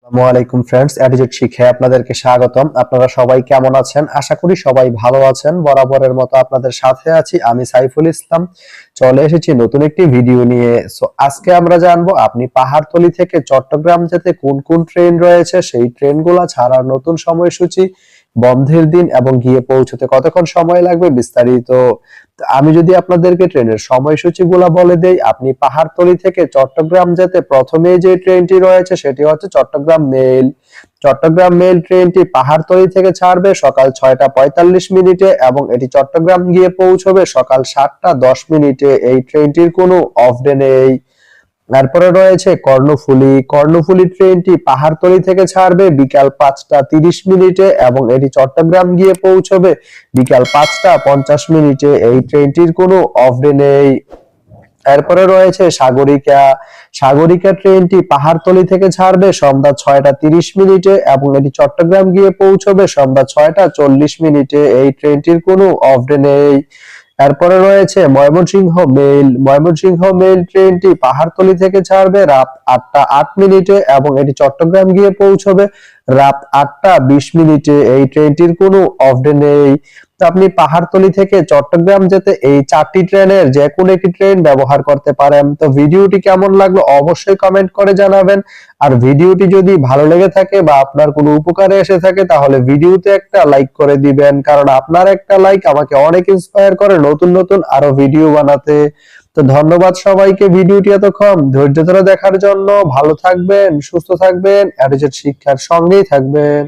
আসসালামু আলাইকুম friends, attitude শিক্ষায় আপনাদেরকে স্বাগতম। আপনারা সবাই কেমন আছেন? আশা করি সবাই ভালো আছেন। বরাবরের মতো আপনাদের সাথে আছি আমি সাইফুল ইসলাম। চলে এসেছি নতুন একটি ভিডিও নিয়ে। সো আজকে আমরা জানবো আপনি পাহাড়তলি থেকে চট্টগ্রাম যেতে কোন কোন ট্রেন রয়েছে, সেই ট্রেনগুলো ছাড়ার নতুন সময়সূচি, বন্ধের দিন এবং গিয়ে পৌঁছতে কতক্ষণ সময় লাগবে বিস্তারিত। আমি যদি আপনাদেরকে ট্রেনের সময়সূচিগুলো বলে দেই, আপনি পাহাড়তলি থেকে চট্টগ্রাম যেতে প্রথমে যে ট্রেনটি রয়েছে সেটি হচ্ছে চট্টগ্রাম মেল। চট্টগ্রাম মেল ট্রেনটি পাহাড়তলি থেকে ছাড়বে সকাল 6টা 45 মিনিটে এবং এটি চট্টগ্রাম গিয়ে পৌঁছবে সকাল 7টা 10 মিনিটে। এই ট্রেনটির কোনো অফ ডে নেই। তারপরে রয়েছে কর্ণফুলী। কর্ণফুলী ট্রেনটি পাহাড়তলি থেকে ছাড়বে বিকাল 5টা 30 মিনিটে এবং এটি চট্টগ্রাম গিয়ে পৌঁছবে বিকাল 5টা 50 মিনিটে। এই ট্রেনটির কোনো অফ ডে নেই। এরপরে রয়েছে সাগরিকা। সাগরিকা ট্রেনটি পাহাড়তলি থেকে ছাড়বে সন্ধ্যা 6টা 30 মিনিটে এবং এটি চট্টগ্রাম গিয়ে পৌঁছবে সন্ধ্যা 6টা 40 মিনিটে। এই ট্রেনটির কোনো অফ ডে নেই। এরপরে রয়েছে ময়মনসিংহ মেল। ময়মনসিংহ মেল ট্রেনটি পাহাড়তলি থেকে ছাড়বে রাত 8টা 8 মিনিটে এবং এটি চট্টগ্রাম গিয়ে পৌঁছবে রাত 8টা 20 মিনিটে। এই ট্রেনটির কোনো অফ ডে নেই। তো আপনি পাহাড়তলি থেকে চট্টগ্রাম যেতে এই 4টি ট্রেনের যে কোনো একটি ট্রেন ব্যবহার করতে পারেন। তো ভিডিওটি কেমন লাগলো অবশ্যই কমেন্ট করে জানাবেন। আর ভিডিওটি যদি ভালো লেগে থাকে বা আপনার কোনো উপকারে এসে থাকে তাহলে ভিডিওতে একটা লাইক করে দিবেন, কারণ আপনার একটা লাইক আমাকে অনেক ইন্সপায়ার করে নতুন নতুন আরো ভিডিও বানাতে। তো ধন্যবাদ সবাইকে ভিডিওটি এতক্ষণ ধৈর্য ধরে দেখার জন্য। ভালো থাকবেন, সুস্থ থাকবেন, অ্যাটিটিউড শিক্ষার সঙ্গেই থাকবেন।